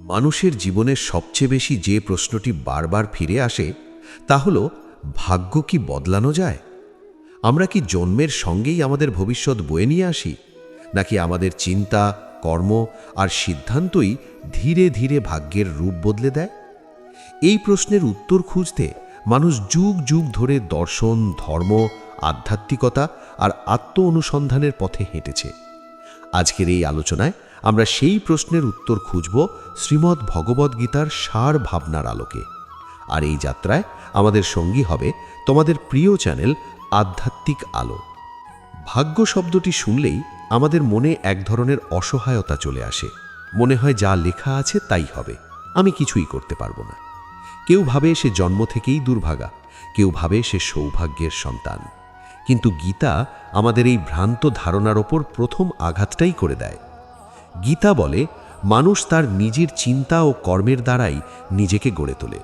মানুষের জীবনের সবচেয়ে বেশি যে প্রশ্নটি বারবার ফিরে আসে তা হল, ভাগ্য কি বদলানো যায়? আমরা কি জন্মের সঙ্গেই আমাদের ভবিষ্যৎ বয়ে নিয়ে আসি, নাকি আমাদের চিন্তা, কর্ম আর সিদ্ধান্তই ধীরে ধীরে ভাগ্যের রূপ বদলে দেয়? এই প্রশ্নের উত্তর খুঁজতে মানুষ যুগ যুগ ধরে দর্শন, ধর্ম, আধ্যাত্মিকতা আর আত্ম অনুসন্ধানের পথে হেঁটেছে। আজকের এই আলোচনায় আমরা সেই প্রশ্নের উত্তর খুঁজব শ্রীমদ্ ভগবদ্গীতার সার ভাবনার আলোকে। আর এই যাত্রায় আমাদের সঙ্গী হবে তোমাদের প্রিয় চ্যানেল আধ্যাত্মিক আলো। ভাগ্য শব্দটি শুনলেই আমাদের মনে এক ধরনের অসহায়তা চলে আসে। মনে হয় যা লেখা আছে তাই হবে, আমি কিছুই করতে পারবো না। কেউ ভাবে সে জন্ম থেকেই দুর্ভাগা, কেউ ভাবে সে সৌভাগ্যের সন্তান। কিন্তু গীতা আমাদের এই ভ্রান্ত ধারণার ওপর প্রথম আঘাতটাই করে দেয়। গীতা বলে, মানুষ তার নিজের চিন্তা ও কর্মের দ্বারাই নিজেকে গড়ে তোলে।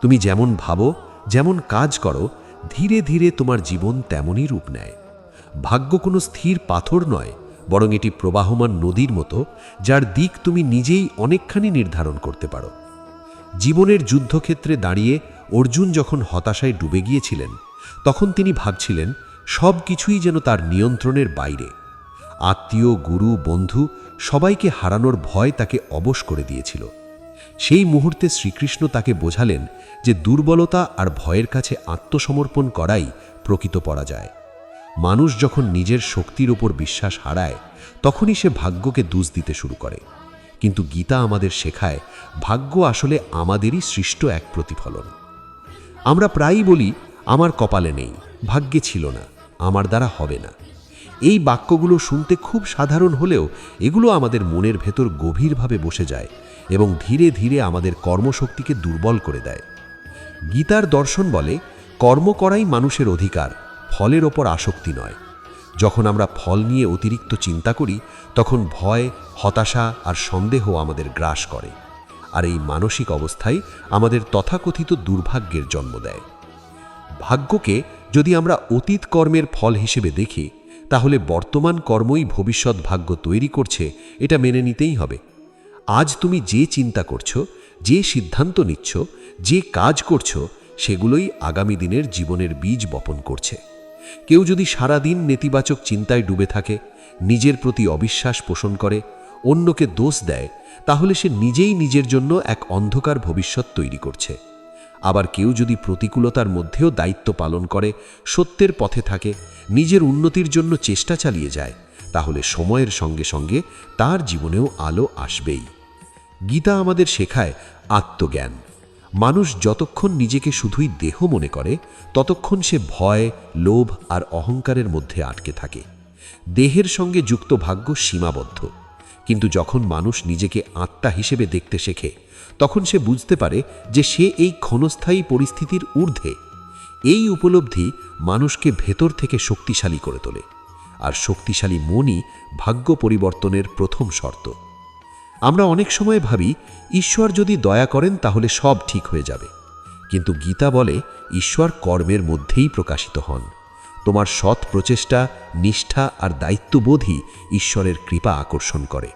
তুমি যেমন ভাবো, যেমন কাজ করো, ধীরে ধীরে তোমার জীবন তেমনই রূপ নেয়। ভাগ্য কোনো স্থির পাথর নয়, বরং এটি প্রবাহমান নদীর মতো, যার দিক তুমি নিজেই অনেকখানি নির্ধারণ করতে পারো। জীবনের যুদ্ধক্ষেত্রে দাঁড়িয়ে অর্জুন যখন হতাশায় ডুবে গিয়েছিলেন, তখন তিনি ভাবছিলেন সব কিছুই যেন তার নিয়ন্ত্রণের বাইরে। আত্মীয়, গুরু, বন্ধু সবাইকে হারানোর ভয় তাকে অবশ করে দিয়েছিল। সেই মুহূর্তে শ্রীকৃষ্ণ তাকে বোঝালেন যে দুর্বলতা আর ভয়ের কাছে আত্মসমর্পণ করাই প্রকৃত পরাজয়। মানুষ যখন নিজের শক্তির ওপর বিশ্বাস হারায়, তখনই সে ভাগ্যকে দোষ দিতে শুরু করে। কিন্তু গীতা আমাদের শেখায়, ভাগ্য আসলে আমাদেরই সৃষ্ট এক প্রতিফলন। আমরা প্রায়ই বলি, আমার কপালে নেই, ভাগ্যে ছিল না, আমার দ্বারা হবে না। এই বাক্যগুলো শুনতে খুব সাধারণ হলেও এগুলো আমাদের মনের ভেতর গভীরভাবে বসে যায় এবং ধীরে ধীরে আমাদের কর্মশক্তিকে দুর্বল করে দেয়। গীতার দর্শন বলে, কর্ম করাই মানুষের অধিকার, ফলের ওপর আসক্তি নয়। যখন আমরা ফল নিয়ে অতিরিক্ত চিন্তা করি, তখন ভয়, হতাশা আর সন্দেহ আমাদের গ্রাস করে। আর এই মানসিক অবস্থায় আমাদের তথাকথিত দুর্ভাগ্যের জন্ম দেয়। ভাগ্যকে যদি আমরা অতীত কর্মের ফল হিসেবে দেখি, তাহলে বর্তমান কর্মই ভবিষ্যৎ ভাগ্য তৈরি করছে, এটা মেনে নিতেই হবে। আজ তুমি যে চিন্তা করছো, যে সিদ্ধান্ত নিচ্ছ, যে কাজ করছো, সেগুলোই আগামী দিনের জীবনের বীজ বপন করছে। কেউ যদি সারাদিন নেতিবাচক চিন্তায় ডুবে থাকে, নিজের প্রতি অবিশ্বাস পোষণ করে, অন্যকে দোষ দেয়, তাহলে সে নিজেই নিজের জন্য এক অন্ধকার ভবিষ্যৎ তৈরি করছে। আবার কেউ যদি প্রতিকূলতার মধ্যেও দায়িত্ব পালন করে, সত্যের পথে থাকে, নিজের উন্নতির জন্য চেষ্টা চালিয়ে যায়, তাহলে সময়ের সঙ্গে সঙ্গে তার জীবনেও আলো আসবেই। গীতা আমাদের শেখায় আত্মজ্ঞান। মানুষ যতক্ষণ নিজেকে শুধুই দেহ মনে করে, ততক্ষণ সে ভয়, লোভ আর অহংকারের মধ্যে আটকে থাকে। দেহের সঙ্গে যুক্ত ভাগ্য সীমাবদ্ধ, কিন্তু যখন মানুষ নিজেকে আত্মা হিসেবে দেখতে শেখে, তখন সে বুঝতে পারে যে সে এই ক্ষণস্থায়ী পরিস্থিতির ঊর্ধ্বে। এই উপলব্ধি মানুষকে ভেতর থেকে শক্তিশালী করে তোলে, আর শক্তিশালী মনই ভাগ্য পরিবর্তনের প্রথম শর্ত। আমরা অনেক সময় ভাবি, ঈশ্বর যদি দয়া করেন তাহলে সব ঠিক হয়ে যাবে। কিন্তু গীতা বলে, ঈশ্বর কর্মের মধ্যেই প্রকাশিত হন। তোমার সৎ প্রচেষ্টা, নিষ্ঠা আর দায়িত্ববোধই ঈশ্বরের কৃপা আকর্ষণ করে।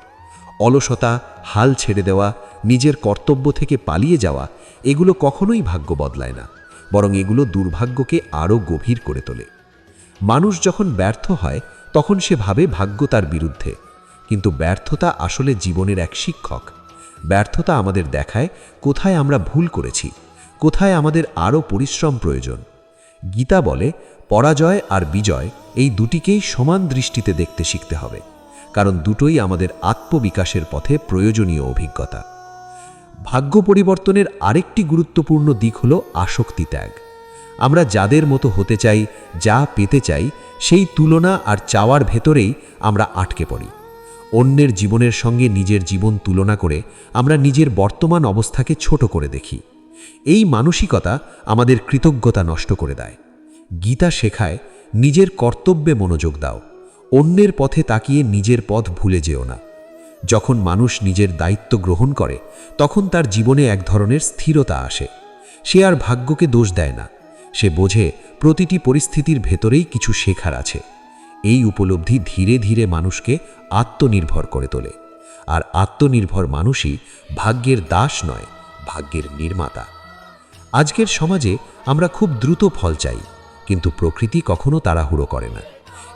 অলসতা, হাল ছেড়ে দেওয়া, নিজের কর্তব্য থেকে পালিয়ে যাওয়া, এগুলো কখনোই ভাগ্য বদলায় না, বরং এগুলো দুর্ভাগ্যকে আরও গভীর করে তোলে। মানুষ যখন ব্যর্থ হয়, তখন সে ভাবে ভাগ্য তার বিরুদ্ধে। কিন্তু ব্যর্থতা আসলে জীবনের এক শিক্ষক। ব্যর্থতা আমাদের দেখায় কোথায় আমরা ভুল করেছি, কোথায় আমাদের আরও পরিশ্রম প্রয়োজন। গীতা বলে, পরাজয় আর বিজয় এই দুটিকেই সমান দৃষ্টিতে দেখতে শিখতে হবে, কারণ দুটোই আমাদের আত্মবিকাশের পথে প্রয়োজনীয় অভিজ্ঞতা। ভাগ্য পরিবর্তনের আরেকটি গুরুত্বপূর্ণ দিক হল আসক্তি ত্যাগ। আমরা যাদের মতো হতে চাই, যা পেতে চাই, সেই তুলনা আর চাওয়ার ভেতরেই আমরা আটকে পড়ি। অন্যের জীবনের সঙ্গে নিজের জীবন তুলনা করে আমরা নিজের বর্তমান অবস্থাকে ছোট করে দেখি। এই মানসিকতা আমাদের কৃতজ্ঞতা নষ্ট করে দেয়। গীতা শেখায়, নিজের কর্তব্যে মনোযোগ দাও, অন্যের পথে তাকিয়ে নিজের পথ ভুলে যেও না। যখন মানুষ নিজের দায়িত্ব গ্রহণ করে, তখন তার জীবনে এক ধরনের স্থিরতা আসে। সে আর ভাগ্যকে দোষ দেয় না, সে বোঝে প্রতিটি পরিস্থিতির ভেতরেই কিছু শেখার আছে। এই উপলব্ধি ধীরে ধীরে মানুষকে আত্মনির্ভর করে তোলে। আর আত্মনির্ভর মানুষই ভাগ্যের দাস নয়, ভাগ্যের নির্মাতা। আজকের সমাজে আমরা খুব দ্রুত ফল চাই, কিন্তু প্রকৃতি কখনো তাড়াহুড়ো করে না।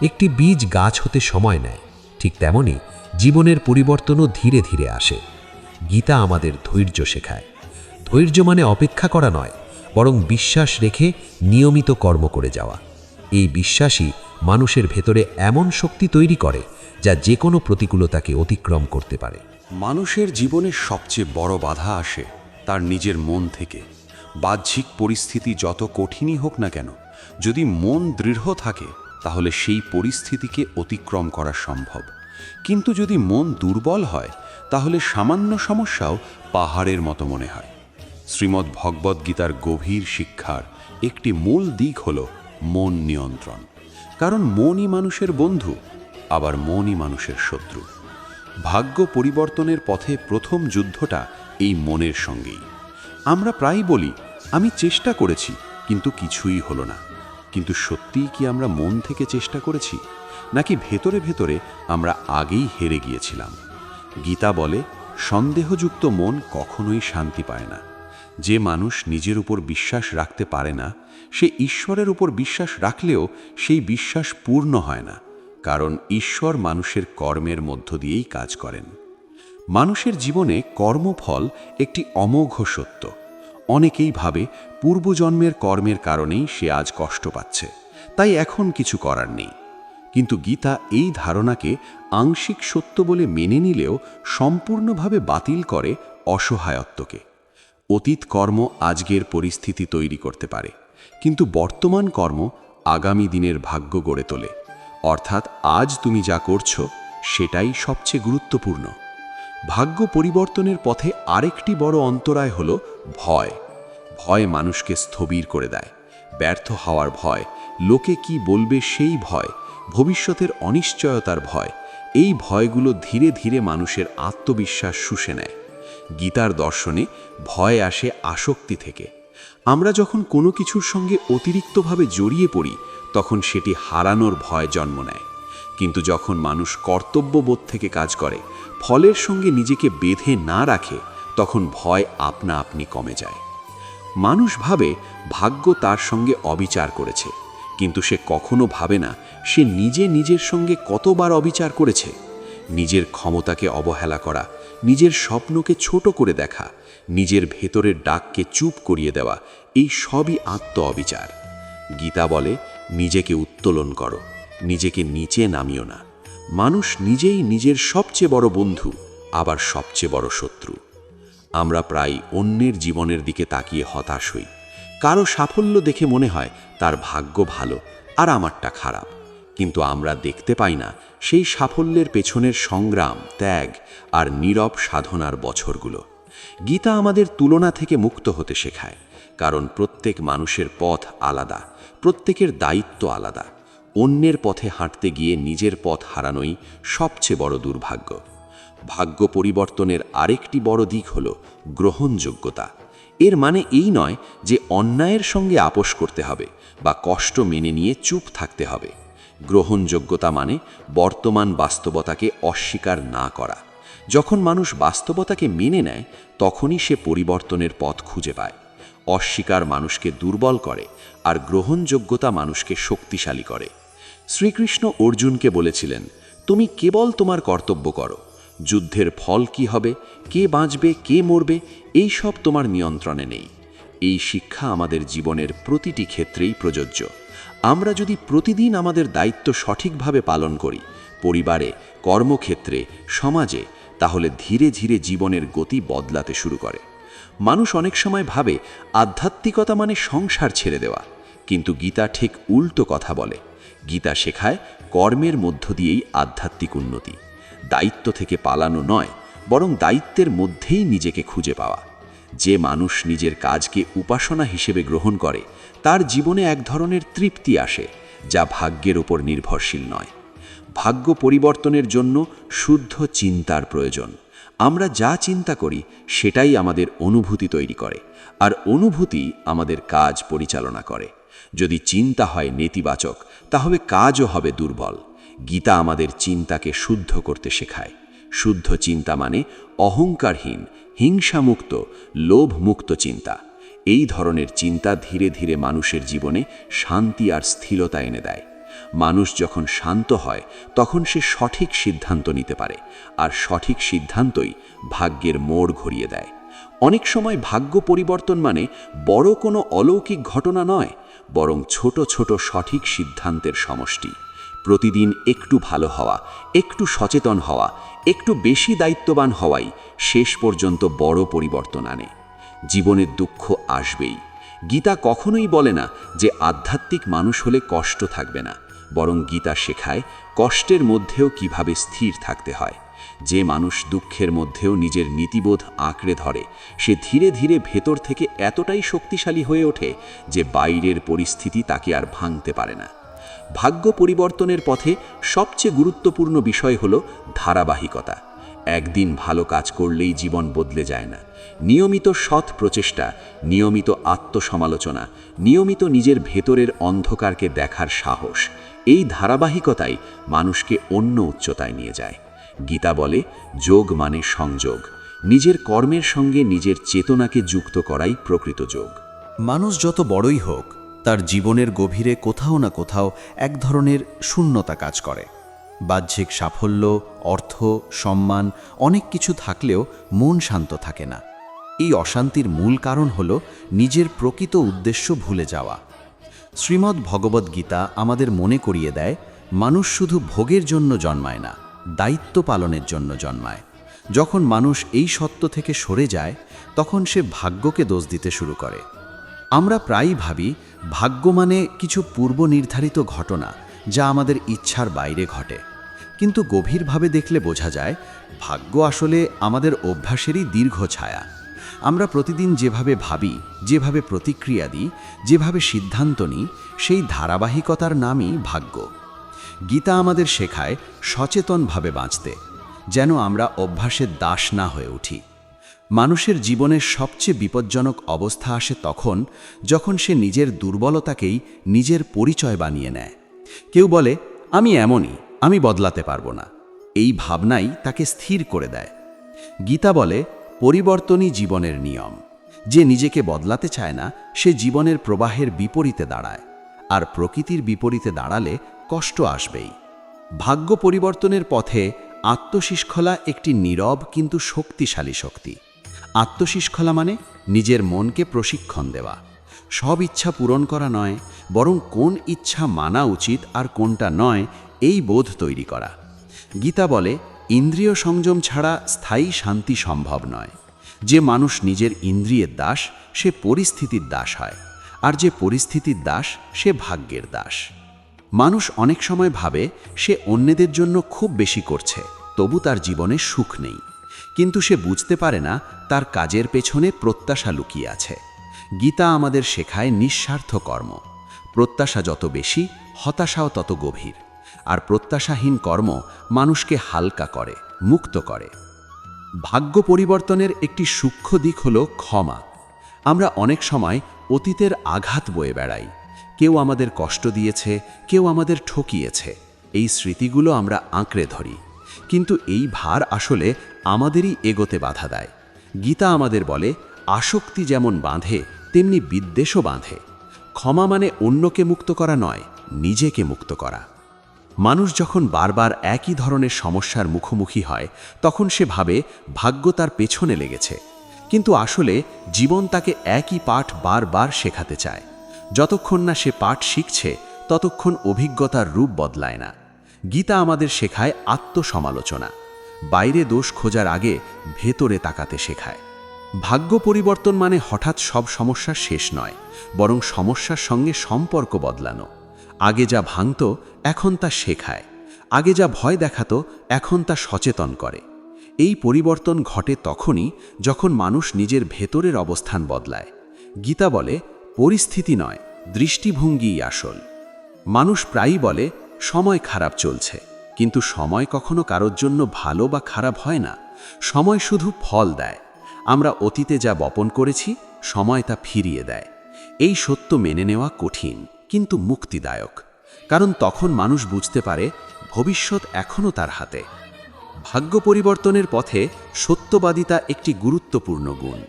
একটি বীজ গাছ হতে সময় নেয়, ঠিক তেমনি জীবনের পরিবর্তনও ধীরে ধীরে আসে। গীতা আমাদের ধৈর্য শেখায়। ধৈর্য মানে অপেক্ষা করা নয়, বরং বিশ্বাস রেখে নিয়মিত কর্ম করে যাওয়া। এই বিশ্বাসই মানুষের ভেতরে এমন শক্তি তৈরি করে যা যে কোনো প্রতিকূলতাকে অতিক্রম করতে পারে। মানুষের জীবনে সবচেয়ে বড় বাধা আসে তার নিজের মন থেকে। বাহ্যিক পরিস্থিতি যত কঠিনই হোক না কেন, যদি মন দৃঢ় থাকে তাহলে সেই পরিস্থিতিকে অতিক্রম করা সম্ভব। কিন্তু যদি মন দুর্বল হয় তাহলে সামান্য সমস্যাও পাহাড়ের মতো মনে হয়। শ্রীমদ্ ভগবদ্গীতার গভীর শিক্ষার একটি মূল দিক হল মন নিয়ন্ত্রণ। কারণ মনই মানুষের বন্ধু, আবার মনই মানুষের শত্রু। ভাগ্য পরিবর্তনের পথে প্রথম যুদ্ধটা এই মনের সঙ্গেই। আমরা প্রায়ই বলি, আমি চেষ্টা করেছি কিন্তু কিছুই হলো না। কিন্তু সত্যিই কি আমরা মন থেকে চেষ্টা করেছি, নাকি ভেতরে ভেতরে আমরা আগেই হেরে গিয়েছিলাম? গীতা বলে, সন্দেহযুক্ত মন কখনোই শান্তি পায় না। যে মানুষ নিজের উপর বিশ্বাস রাখতে পারে না, সে ঈশ্বরের উপর বিশ্বাস রাখলেও সেই বিশ্বাস পূর্ণ হয় না। কারণ ঈশ্বর মানুষের কর্মের মধ্য দিয়েই কাজ করেন। মানুষের জীবনে কর্মফল একটি অমোঘ সত্য। অনেকেই ভাবে পূর্বজন্মের কর্মের কারণেই সে আজ কষ্ট পাচ্ছে, তাই এখন কিছু করার নেই। কিন্তু গীতা এই ধারণাকে আংশিক সত্য বলে মেনে নিলেও সম্পূর্ণভাবে বাতিল করে অসহায়ত্বকে। অতীত কর্ম আজকের পরিস্থিতি তৈরি করতে পারে, কিন্তু বর্তমান কর্ম আগামী দিনের ভাগ্য গড়ে তোলে। অর্থাৎ আজ তুমি যা করছো সেটাই সবচেয়ে গুরুত্বপূর্ণ। ভাগ্য পরিবর্তনের পথে আরেকটি বড় অন্তরায় হল ভয়। ভয় মানুষকে স্থবির করে দেয়। ব্যর্থ হওয়ার ভয়, লোকে কি বলবে সেই ভয়, ভবিষ্যতের অনিশ্চয়তার ভয়, এই ভয়গুলো ধীরে ধীরে মানুষের আত্মবিশ্বাস শুষে নেয়। গীতার দর্শনে ভয় আসে আসক্তি থেকে। আমরা যখন কোনো কিছুর সঙ্গে অতিরিক্তভাবে জড়িয়ে পড়ি তখন সেটি হারানোর ভয় জন্ম নেয়। কিন্তু যখন মানুষ কর্তব্যবোধ থেকে কাজ করে, ফলের সঙ্গে নিজেকে বেঁধে না রাখে, তখন ভয় আপনা আপনি কমে যায়। মানুষ ভাবে ভাগ্য তার সঙ্গে অবিচার করেছে, কিন্তু সে কখনো ভাবে না সে নিজে নিজের সঙ্গে কতবার অবিচার করেছে। নিজের ক্ষমতাকে অবহেলা করা, নিজের স্বপ্নকে ছোট করে দেখা, নিজের ভেতরের ডাককে চুপ করিয়ে দেওয়া, এই সবই আত্ম অবিচার। গীতা বলে, নিজেকে উত্তোলন করো, নিজেকে নিচে নামিও না। মানুষ নিজেই নিজের সবচেয়ে বড় বন্ধু, আবার সবচেয়ে বড় শত্রু। আমরা প্রায় অন্যের জীবনের দিকে তাকিয়ে হতাশ হই। কারো সাফল্য দেখে মনে হয় তার ভাগ্য ভালো আর আমারটা খারাপ। কিন্তু আমরা দেখতে পাই না সেই সাফল্যের পেছনের সংগ্রাম, ত্যাগ আর নীরব সাধনার বছরগুলো। গীতা আমাদের তুলনা থেকে মুক্ত হতে শেখায়, কারণ প্রত্যেক মানুষের পথ আলাদা, প্রত্যেকের দায়িত্ব আলাদা। অন্যের পথে হাঁটতে গিয়ে নিজের পথ হারানোই সবচেয়ে বড় দুর্ভাগ্য। ভাগ্য পরিবর্তনের আরেকটি বড় দিক হল গ্রহণযোগ্যতা। এর মানে এই নয় যে অন্যায়ের সঙ্গে আপোষ করতে হবে বা কষ্ট মেনে নিয়ে চুপ থাকতে হবে। গ্রহণযোগ্যতা মানে বর্তমান বাস্তবতাকে অস্বীকার না করা। যখন মানুষ বাস্তবতাকে মেনে নেয় তখনই সে পরিবর্তনের পথ খুঁজে পায়। অস্বীকার মানুষকে দুর্বল করে, আর গ্রহণযোগ্যতা মানুষকে শক্তিশালী করে। শ্রীকৃষ্ণ অর্জুনকে বলেছিলেন, তুমি কেবল তোমার কর্তব্য করো। যুদ্ধের ফল কি হবে, কে বাঁচবে, কে মরবে, এই সব তোমার নিয়ন্ত্রণে নেই। এই শিক্ষা আমাদের জীবনের প্রতিটি ক্ষেত্রেই প্রযোজ্য। আমরা যদি প্রতিদিন আমাদের দায়িত্ব সঠিকভাবে পালন করি, পরিবারে, কর্মক্ষেত্রে, সমাজে, তাহলে ধীরে ধীরে জীবনের গতি বদলাতে শুরু করে। মানুষ অনেক সময় ভাবে আধ্যাত্মিকতা মানে সংসার ছেড়ে দেওয়া, কিন্তু গীতা ঠিক উল্টো কথা বলে। গীতা শেখায় কর্মের মধ্য দিয়েই আধ্যাত্মিক উন্নতি। দায়িত্ব থেকে পালানো নয়, বরং দায়িত্বের মধ্যেই নিজেকে খুঁজে পাওয়া। যে মানুষ নিজের কাজকে উপাসনা হিসেবে গ্রহণ করে, তার জীবনে এক ধরনের তৃপ্তি আসে, যা ভাগ্যের উপর নির্ভরশীল নয়। ভাগ্য পরিবর্তনের জন্য শুদ্ধ চিন্তার প্রয়োজন। আমরা যা চিন্তা করি সেটাই আমাদের অনুভূতি তৈরি করে, আর অনুভূতি আমাদের কাজ পরিচালনা করে। যদি চিন্তা হয় নেতিবাচক, তাহলে কাজও হবে দুর্বল। গীতা আমাদের চিন্তাকে শুদ্ধ করতে শেখায়। শুদ্ধ চিন্তা মানে অহংকারহীন, হিংসামুক্ত, লোভমুক্ত চিন্তা। এই ধরনের চিন্তা ধীরে ধীরে মানুষের জীবনে শান্তি আর স্থিরতা এনে দেয়। মানুষ যখন শান্ত হয় তখন সে সঠিক সিদ্ধান্ত নিতে পারে, আর সঠিক সিদ্ধান্তই ভাগ্যের মোড় ঘুরিয়ে দেয়। অনেক সময় ভাগ্য পরিবর্তন মানে বড় কোনো অলৌকিক ঘটনা নয়, বরং ছোট ছোট সঠিক সিদ্ধান্তের সমষ্টি। প্রতিদিন একটু ভালো হওয়া, একটু সচেতন হওয়া, একটু বেশি দায়িত্ববান হওয়াই শেষ পর্যন্ত বড় পরিবর্তন আনে। জীবনের দুঃখ আসবেই। গীতা কখনোই বলে না যে আধ্যাত্মিক মানুষ হলে কষ্ট থাকবে না, বরং গীতা শেখায় কষ্টের মধ্যেও কিভাবে স্থির থাকতে হয়। যে মানুষ দুঃখের মধ্যেও নিজের নীতিবোধ আঁকড়ে ধরে, সে ধীরে ধীরে ভেতর থেকে এতটাই শক্তিশালী হয়ে ওঠে যে বাইরের পরিস্থিতি তাকে আর ভাঙতে পারে না। ভাগ্য পরিবর্তনের পথে সবচেয়ে গুরুত্বপূর্ণ বিষয় হলো ধারাবাহিকতা। একদিন ভালো কাজ করলেই জীবন বদলে যায় না। নিয়মিত সৎ প্রচেষ্টা, নিয়মিত আত্মসমালোচনা, নিয়মিত নিজের ভেতরের অন্ধকারকে দেখার সাহস, এই ধারাবাহিকতাই মানুষকে অন্য উচ্চতায় নিয়ে যায়। গীতা বলে, যোগ মানে সংযোগ। নিজের কর্মের সঙ্গে নিজের চেতনাকে যুক্ত করাই প্রকৃত যোগ। মানুষ যত বড়ই হোক, তার জীবনের গভীরে কোথাও না কোথাও এক ধরনের শূন্যতা কাজ করে। বাহ্যিক সাফল্য, অর্থ, সম্মান অনেক কিছু থাকলেও মন শান্ত থাকে না। এই অশান্তির মূল কারণ হল নিজের প্রকৃত উদ্দেশ্য ভুলে যাওয়া। শ্রীমদ্ ভগবদ্ গীতা আমাদের মনে করিয়ে দেয়, মানুষ শুধু ভোগের জন্য জন্মায় না, দায়িত্ব পালনের জন্য জন্মায়। যখন মানুষ এই সত্য থেকে সরে যায়, তখন সে ভাগ্যকে দোষ দিতে শুরু করে। আমরা প্রায়ই ভাবি ভাগ্য মানে কিছু পূর্ব নির্ধারিত ঘটনা, যা আমাদের ইচ্ছার বাইরে ঘটে। কিন্তু গভীরভাবে দেখলে বোঝা যায়, ভাগ্য আসলে আমাদের অভ্যাসেরই দীর্ঘ ছায়া। আমরা প্রতিদিন যেভাবে ভাবি, যেভাবে প্রতিক্রিয়া দিই, যেভাবে সিদ্ধান্ত নিই, সেই ধারাবাহিকতার নামই ভাগ্য। গীতা আমাদের শেখায় সচেতনভাবে বাঁচতে, যেন আমরা অভ্যাসের দাস না হয়ে উঠি। মানুষের জীবনের সবচেয়ে বিপজ্জনক অবস্থা আসে তখন, যখন সে নিজের দুর্বলতাকেই নিজের পরিচয় বানিয়ে নেয়। কেউ বলে, আমি এমনই, আমি বদলাতে পারবো না। এই ভাবনাই তাকে স্থির করে দেয়। গীতা বলে, পরিবর্তনই জীবনের নিয়ম। যে নিজেকে বদলাতে চায় না, সে জীবনের প্রবাহের বিপরীতে দাঁড়ায়, আর প্রকৃতির বিপরীতে দাঁড়ালে কষ্ট আসবেই। ভাগ্য পরিবর্তনের পথে আত্মশৃঙ্খলা একটি নীরব কিন্তু শক্তিশালী শক্তি। আত্মশৃঙ্খলা মানে নিজের মনকে প্রশিক্ষণ দেওয়া। সব ইচ্ছা পূরণ করা নয়, বরং কোন ইচ্ছা মানা উচিত আর কোনটা নয়, এই বোধ তৈরি করা। গীতা বলে, ইন্দ্রিয় সংযম ছাড়া স্থায়ী শান্তি সম্ভব নয়। যে মানুষ নিজের ইন্দ্রিয়ের দাস, সে পরিস্থিতির দাস হয়, আর যে পরিস্থিতির দাস, সে ভাগ্যের দাস। মানুষ অনেক সময় ভাবে সে অন্যদের জন্য খুব বেশি করছে, তবু তার জীবনে সুখ নেই। কিন্তু সে বুঝতে পারে না তার কাজের পেছনে প্রত্যাশা লুকিয়ে আছে। গীতা আমাদের শেখায় নিঃস্বার্থ কর্ম। প্রত্যাশা যত বেশি, হতাশাও তত গভীর। আর প্রত্যাশাহীন কর্ম মানুষকে হালকা করে, মুক্ত করে। ভাগ্য পরিবর্তনের একটি সূক্ষ্ম দিক হল ক্ষমা। আমরা অনেক সময় অতীতের আঘাত বয়ে বেড়াই। কেউ আমাদের কষ্ট দিয়েছে, কেউ আমাদের ঠকিয়েছে। এই স্মৃতিগুলো আমরা আঁকড়ে ধরি, কিন্তু এই ভার আসলে আমাদেরই এগোতে বাধা দেয়। গীতা আমাদের বলে, আসক্তি যেমন বাঁধে, তেমনি বিদ্বেষও বাঁধে। ক্ষমা মানে অন্যকে মুক্ত করা নয়, নিজেকে মুক্ত করা। মানুষ যখন বারবার একই ধরনের সমস্যার মুখোমুখি হয়, তখন সে ভাবে ভাগ্য তার পেছনে লেগেছে। কিন্তু আসলে জীবন তাকে একই পাঠ বারবার শেখাতে চায়। যতক্ষণ না সে পাঠ শিখছে, ততক্ষণ অভিজ্ঞতার রূপ বদলায় না। গীতা আমাদের শেখায় আত্মসমালোচনা। বাইরে দোষ খোঁজার আগে ভেতরে তাকাতে শেখায়। ভাগ্য পরিবর্তন মানে হঠাৎ সব সমস্যা শেষ নয়, বরং সমস্যার সঙ্গে সম্পর্ক বদলানো। আগে যা ভাঙত, এখন তা শেখায়। আগে যা ভয় দেখাতো, এখন তা সচেতন করে। এই পরিবর্তন ঘটে তখনই যখন মানুষ নিজের ভেতরের অবস্থান বদলায়। গীতা বলে, পরিস্থিতি নয়, দৃষ্টিভঙ্গিই আসল। মানুষ প্রায়ই বলে, সময় খারাপ চলছে, কিন্তু সময় কখনো কারোর জন্য ভালো বা খারাপ হয় না। সময় শুধু ফল দেয়। আমরা অতীতে যা বপন করেছি, সময় তা ফিরিয়ে দেয়। এই সত্য মেনে নেওয়া কঠিন, কিন্তু মুক্তিদায়ক। কারণ তখন মানুষ বুঝতে পারে ভবিষ্যৎ এখনও তার হাতে। ভাগ্য পরিবর্তনের পথে সত্যবাদিতা একটি গুরুত্বপূর্ণ গুণ।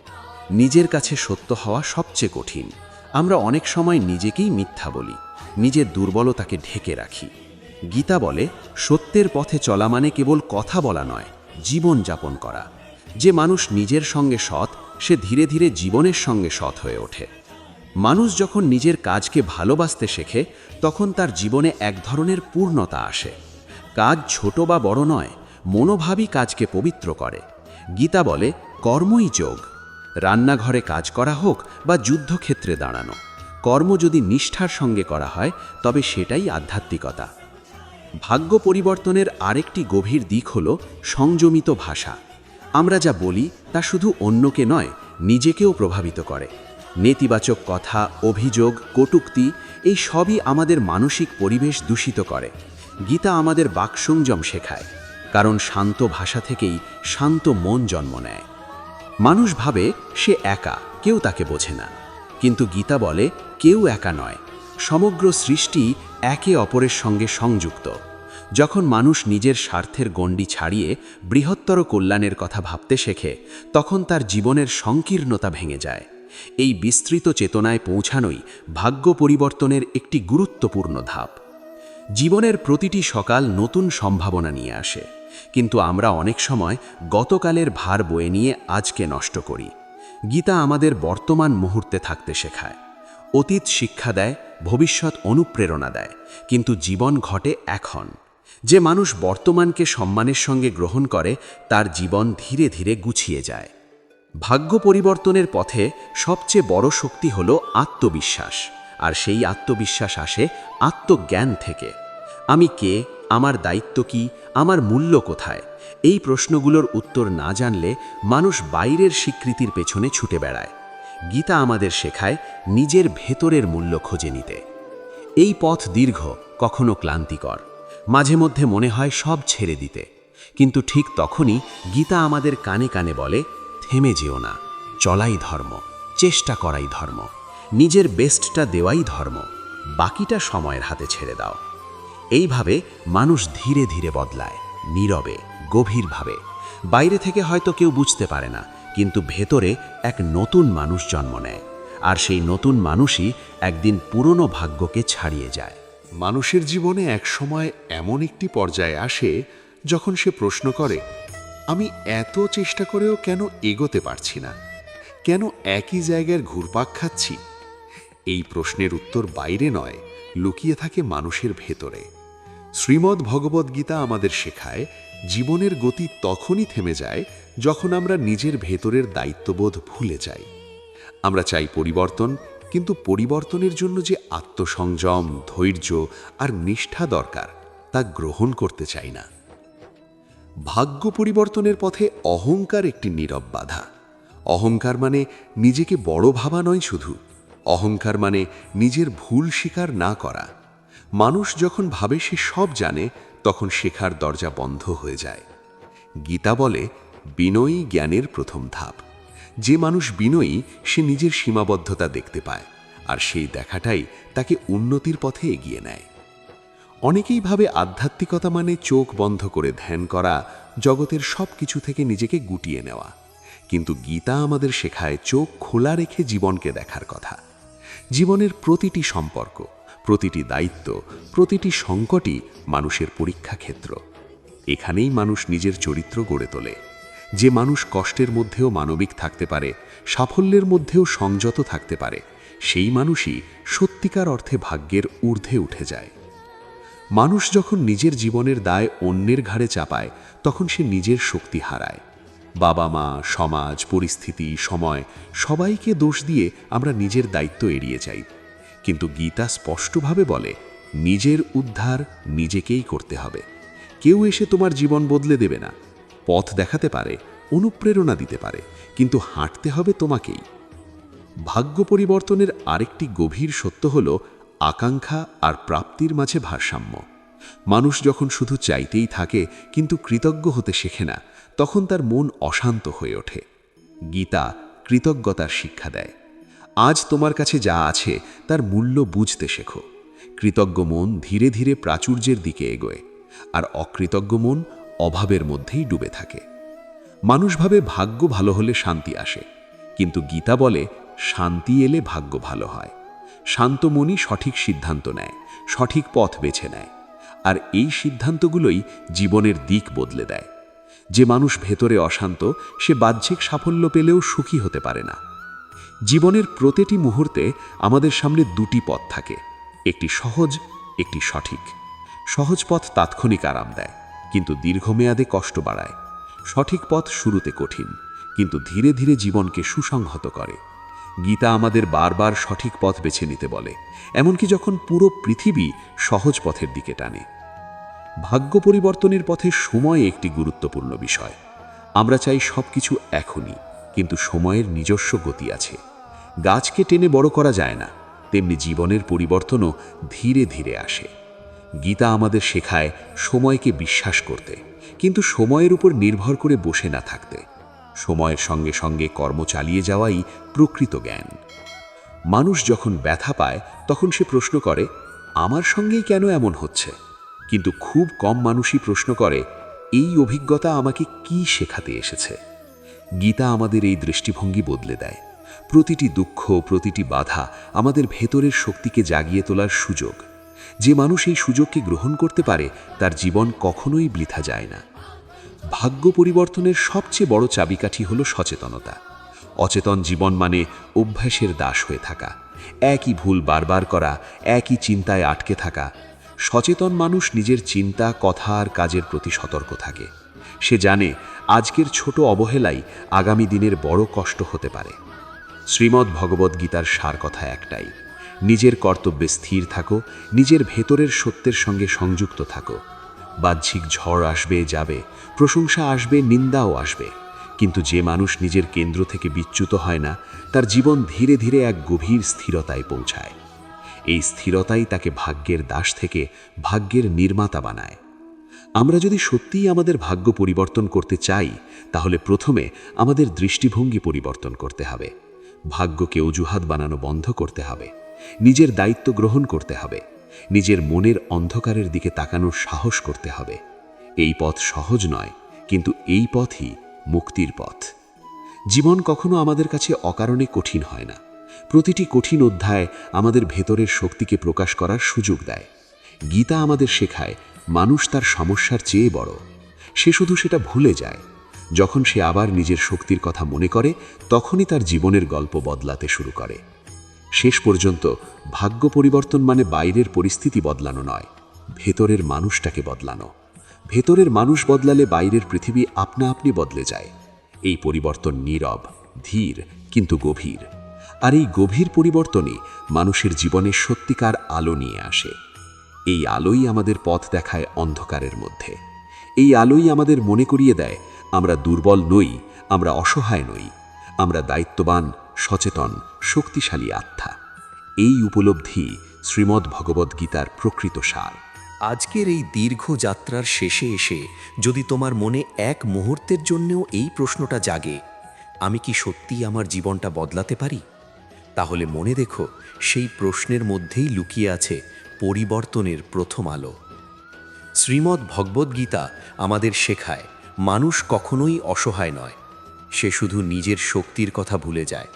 নিজের কাছে সত্য হওয়া সবচেয়ে কঠিন। আমরা অনেক সময় নিজেকেই মিথ্যা বলি, নিজের দুর্বলতাকে ঢেকে রাখি। গীতা বলে, সত্যের পথে চলা মানে কেবল কথা বলা নয়, জীবন যাপন করা। যে মানুষ নিজের সঙ্গে সৎ, সে ধীরে ধীরে জীবনের সঙ্গে সৎ হয়ে ওঠে। মানুষ যখন নিজের কাজকে ভালোবাসতে শেখে, তখন তার জীবনে এক ধরনের পূর্ণতা আসে। কাজ ছোট বা বড় নয়, মনোভাবই কাজকে পবিত্র করে। গীতা বলে, কর্মই যোগ। রান্নাঘরে কাজ করা হোক বা যুদ্ধক্ষেত্রে দাঁড়ানো, কর্ম যদি নিষ্ঠার সঙ্গে করা হয় তবে সেটাই আধ্যাত্মিকতা। ভাগ্য পরিবর্তনের আরেকটি গভীর দিক হল সংযমিত ভাষা। আমরা যা বলি তা শুধু অন্যকে নয়, নিজেকেও প্রভাবিত করে। নেতিবাচক কথা, অভিযোগ, কটূক্তি এই সবই আমাদের মানসিক পরিবেশ দূষিত করে। গীতা আমাদের বাকসংযম শেখায়, কারণ শান্ত ভাষা থেকেই শান্ত মন জন্ম নেয়। মানুষ ভাবে সে একা, কেউ তাকে বোঝে না। কিন্তু গীতা বলে, কেউ একা নয়, সমগ্র সৃষ্টি একে অপরের সঙ্গে সংযুক্ত। যখন মানুষ নিজের স্বার্থের গণ্ডি ছাড়িয়ে বৃহত্তর কল্যাণের কথা ভাবতে শেখে, তখন তার জীবনের সংকীর্ণতা ভেঙে যায়। এই বিস্তৃত চেতনায় পৌঁছানোই ভাগ্য পরিবর্তনের একটি গুরুত্বপূর্ণ ধাপ। জীবনের প্রতিটি সকাল নতুন সম্ভাবনা নিয়ে আসে, কিন্তু আমরা অনেক সময় গতকালের ভার বয়ে নিয়ে আজকে নষ্ট করি। গীতা আমাদের বর্তমান মুহূর্তে থাকতে শেখায়। অতীত শিক্ষা দেয়, ভবিষ্যৎ অনুপ্রেরণা দেয়, কিন্তু জীবন ঘটে এখন। যে মানুষ বর্তমানকে সম্মানের সঙ্গে গ্রহণ করে, তার জীবন ধীরে ধীরে গুছিয়ে যায়। ভাগ্য পরিবর্তনের পথে সবচেয়ে বড় শক্তি হল আত্মবিশ্বাস, আর সেই আত্মবিশ্বাস আসে আত্মজ্ঞান থেকে। আমি কে, আমার দায়িত্ব কি, আমার মূল্য কোথায়? এই প্রশ্নগুলোর উত্তর না জানলে মানুষ বাইরের স্বীকৃতির পেছনে ছুটে বেড়ায়। গীতা আমাদের শেখায় নিজের ভেতরের মূল্য খুঁজে নিতে। এই পথ দীর্ঘ, কখনো ক্লান্তিকর, মাঝে মধ্যে মনে হয় সব ছেড়ে দিতে। কিন্তু ঠিক তখনই গীতা আমাদের কানে কানে বলে, থেমে যেও না, চলাই ধর্ম, চেষ্টা করাই ধর্ম, নিজের বেস্টটা দেওয়াই ধর্ম, বাকিটা সময়ের হাতে ছেড়ে দাও। এইভাবে মানুষ ধীরে ধীরে বদলায়, নীরবে, গভীরভাবে। বাইরে থেকে হয়তো কেউ বুঝতে পারে না, কিন্তু ভেতরে এক নতুন মানুষ জন্ম নেয়, আর সেই নতুন মানুষই একদিন পুরনো ভাগ্যকে ছাড়িয়ে যায়। মানুষের জীবনে এক সময় এমন একটি পর্যায়ে আসে যখন সে প্রশ্ন করে, আমি এত চেষ্টা করেও কেন এগোতে পারছি না, কেন একই জায়গার ঘুরপাক খাচ্ছি? এই প্রশ্নের উত্তর বাইরে নয়, লুকিয়ে থাকে মানুষের ভেতরে। শ্রীমদ্ ভগবদ্গীতা আমাদের শেখায়, জীবনের গতি তখনই থেমে যায় যখন আমরা নিজের ভেতরের দায়িত্ববোধ ভুলে যাই। আমরা চাই পরিবর্তন, কিন্তু পরিবর্তনের জন্য যে আত্মসংযম, ধৈর্য আর নিষ্ঠা দরকার, তা গ্রহণ করতে চাই না। ভাগ্য পরিবর্তনের পথে অহংকার একটি নীরব বাধা। অহংকার মানে নিজেকে বড় ভাবা নয় শুধু, অহংকার মানে নিজের ভুল স্বীকার না করা। মানুষ যখন ভাবে সে সব জানে, তখন শেখার দরজা বন্ধ হয়ে যায়। গীতা বলে, বিনয়ী জ্ঞানের প্রথম ধাপ। যে মানুষ বিনয়ী, সে নিজের সীমাবদ্ধতা দেখতে পায়, আর সেই দেখাটাই তাকে উন্নতির পথে এগিয়ে নেয়। অনেকেই ভাবে আধ্যাত্মিকতা মানে চোখ বন্ধ করে ধ্যান করা, জগতের সব কিছু থেকে নিজেকে গুটিয়ে নেওয়া। কিন্তু গীতা আমাদের শেখায় চোখ খোলা রেখে জীবনকে দেখার কথা। জীবনের প্রতিটি সম্পর্ক, প্রতিটি দায়িত্ব, প্রতিটি সংকটই মানুষের পরীক্ষা ক্ষেত্র। এখানেই মানুষ নিজের চরিত্র গড়ে তোলে। যে মানুষ কষ্টের মধ্যেও মানবিক থাকতে পারে, সাফল্যের মধ্যেও সংযত থাকতে পারে, সেই মানুষই সত্যিকার অর্থে ভাগ্যের ঊর্ধ্বে উঠে যায়। মানুষ যখন নিজের জীবনের দায় অন্যের ঘাড়ে চাপায়, তখন সে নিজের শক্তি হারায়। বাবা মা, সমাজ, পরিস্থিতি, সময় সবাইকে দোষ দিয়ে আমরা নিজের দায়িত্ব এড়িয়ে যাই। কিন্তু গীতা স্পষ্টভাবে বলে, নিজের উদ্ধার নিজেকেই করতে হবে। কেউ এসে তোমার জীবন বদলে দেবে না। পথ দেখাতে পারে, অনুপ্রেরণা দিতে পারে, কিন্তু হাঁটতে হবে তোমাকেই। ভাগ্য পরিবর্তনের আরেকটি গভীর সত্য হল আকাঙ্ক্ষা আর প্রাপ্তির মাঝে ভারসাম্য। মানুষ যখন শুধু চাইতেই থাকে কিন্তু কৃতজ্ঞ হতে শেখে না, তখন তার মন অশান্ত হয়ে ওঠে। গীতা কৃতজ্ঞতার শিক্ষা দেয়। আজ তোমার কাছে যা আছে তার মূল্য বুঝতে শেখো। কৃতজ্ঞ মন ধীরে ধীরে প্রাচুর্যের দিকে এগোয়, আর অকৃতজ্ঞ মন অভাবের মধ্যেই ডুবে থাকে। মানুষ ভাবে ভাগ্য ভালো হলে শান্তি আসে, কিন্তু গীতা বলে শান্তি এলে ভাগ্য ভালো হয়। শান্ত মনই সঠিক সিদ্ধান্ত নেয়, সঠিক পথ বেছে নেয়, আর এই সিদ্ধান্তগুলোই জীবনের দিক বদলে দেয়। যে মানুষ ভেতরে অশান্ত, সে বাহ্যিক সাফল্য পেলেও সুখী হতে পারে না। জীবনের প্রতিটি মুহূর্তে আমাদের সামনে দুটি পথ থাকে, একটি সহজ, একটি সঠিক। সহজ পথ তাৎক্ষণিক আরাম দেয়, কিন্তু দীর্ঘমেয়াদে কষ্ট বাড়ায়। সঠিক পথ শুরুতে কঠিন, কিন্তু ধীরে ধীরে জীবনকে সুসংহত করে। গীতা আমাদের বারবার সঠিক পথ বেছে নিতে বলে, এমনকি যখন পুরো পৃথিবী সহজ পথের দিকে টানে। ভাগ্য পরিবর্তনের পথে সময় একটি গুরুত্বপূর্ণ বিষয়। আমরা চাই সবকিছু এখনই, কিন্তু সময়ের নিজস্ব গতি আছে। গাছকে টেনে বড় করা যায় না, তেমনি জীবনের পরিবর্তনও ধীরে ধীরে আসে। গীতা আমাদের শেখায় সময়কে বিশ্বাস করতে, কিন্তু সময়ের উপর নির্ভর করে বসে না থাকতে। সময়ের সঙ্গে সঙ্গে কর্ম চালিয়ে যাওয়াই প্রকৃত জ্ঞান। মানুষ যখন ব্যথা পায় তখন সে প্রশ্ন করে, আমার সঙ্গেই কেন এমন হচ্ছে? কিন্তু খুব কম মানুষই প্রশ্ন করে, এই অভিজ্ঞতা আমাকে কি শেখাতে এসেছে? গীতা আমাদের এই দৃষ্টিভঙ্গি বদলে দেয়। প্রতিটি দুঃখ, প্রতিটি বাধা আমাদের ভেতরের শক্তিকে জাগিয়ে তোলার সুযোগ। যে মানুষ এই সুযোগকে গ্রহণ করতে পারে, তার জীবন কখনোই বৃথা যায় না। ভাগ্য পরিবর্তনের সবচেয়ে বড় চাবিকাঠি হল সচেতনতা। অচেতন জীবন মানে অভ্যাসের দাস হয়ে থাকা, একই ভুল বারবার করা, একই চিন্তায় আটকে থাকা। সচেতন মানুষ নিজের চিন্তা, কথা আর কাজের প্রতি সতর্ক থাকে। সে জানে আজকের ছোট অবহেলাই আগামী দিনের বড় কষ্ট হতে পারে। শ্রীমদ্ ভগবদ্গীতার সার কথা একটাই, নিজের কর্তব্যে স্থির থাকো, নিজের ভেতরের সত্যের সঙ্গে সংযুক্ত থাকো। বাহ্যিক ঝড় আসবে যাবে, প্রশংসা আসবে, নিন্দাও আসবে, কিন্তু যে মানুষ নিজের কেন্দ্র থেকে বিচ্যুত হয় না, তার জীবন ধীরে ধীরে এক গভীর স্থিরতায় পৌঁছায়। এই স্থিরতাই তাকে ভাগ্যের দাস থেকে ভাগ্যের নির্মাতা বানায়। আমরা যদি সত্যিই আমাদের ভাগ্য পরিবর্তন করতে চাই, তাহলে প্রথমে আমাদের দৃষ্টিভঙ্গি পরিবর্তন করতে হবে। ভাগ্যকে অজুহাত বানানো বন্ধ করতে হবে, নিজের দায়িত্ব গ্রহণ করতে হবে, নিজের মনের অন্ধকারের দিকে তাকানোর সাহস করতে হবে। এই পথ সহজ নয়, কিন্তু এই পথই মুক্তির পথ। জীবন কখনো আমাদের কাছে অকারণে কঠিন হয় না। প্রতিটি কঠিন অধ্যায় আমাদের ভেতরের শক্তিকে প্রকাশ করার সুযোগ দেয়। গীতা আমাদের শেখায়, মানুষ তার সমস্যার চেয়ে বড়। সে শুধু সেটা ভুলে যায়। যখন সে আবার নিজের শক্তির কথা মনে করে, তখনই তার জীবনের গল্প বদলাতে শুরু করে। শেষ পর্যন্ত ভাগ্য পরিবর্তন মানে বাইরের পরিস্থিতি বদলানো নয়, ভেতরের মানুষটাকে বদলানো। ভেতরের মানুষ বদলালে বাইরের পৃথিবী আপনা আপনি বদলে যায়। এই পরিবর্তন নীরব, ধীর, কিন্তু গভীর। আর এই গভীর পরিবর্তনই মানুষের জীবনে সত্যিকার আলো নিয়ে আসে। এই আলোই আমাদের পথ দেখায় অন্ধকারের মধ্যে। এই আলোই আমাদের মনে করিয়ে দেয়, আমরা দুর্বল নই, আমরা অসহায় নই, আমরা দায়িত্ববান, সচেতন, শক্তিশালী আত্মা। এই উপলব্ধি শ্রীমদ্ ভগবদ্গীতার প্রকৃত সার। আজকের এই দীর্ঘ যাত্রার শেষে এসে যদি তোমার মনে এক মুহূর্তের জন্যও এই প্রশ্নটা জাগে, আমি কি সত্যিই আমার জীবনটা বদলাতে পারি? তাহলে মনে রেখো, সেই প্রশ্নের মধ্যেই লুকিয়ে আছে পরিবর্তনের প্রথম আলো। শ্রীমদ্ ভগবদ্গীতা আমাদের শেখায়, মানুষ কখনোই অসহায় নয়, সে শুধু নিজের শক্তির কথা ভুলে যায়।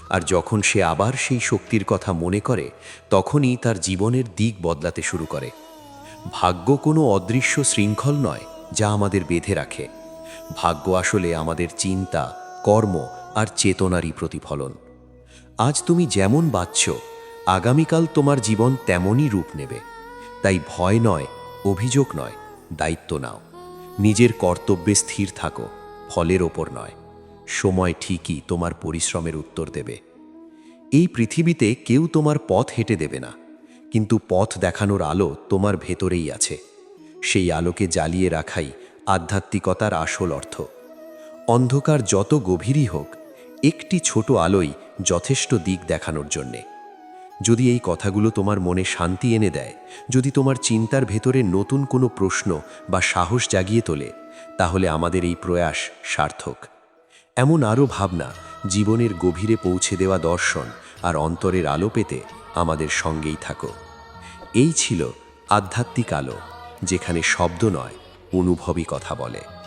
আর যখন সে আবার সেই শক্তির কথা মনে করে, তখনই তার জীবনের দিক বদলাতে শুরু করে। ভাগ্য কোনো অদৃশ্য শৃঙ্খল নয় যা আমাদের বেঁধে রাখে। ভাগ্য আসলে আমাদের চিন্তা, কর্ম আর চেতনারই প্রতিফলন। আজ তুমি যেমন বাঁচছ, আগামীকাল তোমার জীবন তেমনই রূপ নেবে। তাই ভয় নয়, অভিযোগ নয়, দায়িত্ব নাও। নিজের কর্তব্যে স্থির থাকো, ফলের ওপর নয়। সময় ঠিকই তোমার পরিশ্রমের উত্তর দেবে। এই পৃথিবীতে কেউ তোমার পথ হেঁটে দেবে না, কিন্তু পথ দেখানোর আলো তোমার ভেতরেই আছে। সেই আলোকে জ্বালিয়ে রাখাই আধ্যাত্মিকতার আসল অর্থ। অন্ধকার যত গভীরই হোক, একটি ছোট আলোই যথেষ্ট দিক দেখানোর জন্যে। যদি এই কথাগুলো তোমার মনে শান্তি এনে দেয়, যদি তোমার চিন্তার ভেতরে নতুন কোনো প্রশ্ন বা সাহস জাগিয়ে তোলে, তাহলে আমাদের এই প্রয়াস সার্থক। এমন আরও ভাবনা, জীবনের গভীরে পৌঁছে দেওয়া দর্শন আর অন্তরের আলো পেতে আমাদের সঙ্গেই থাকো। এই ছিল আধ্যাত্মিক আলো, যেখানে শব্দ নয়, অনুভবই কথা বলে।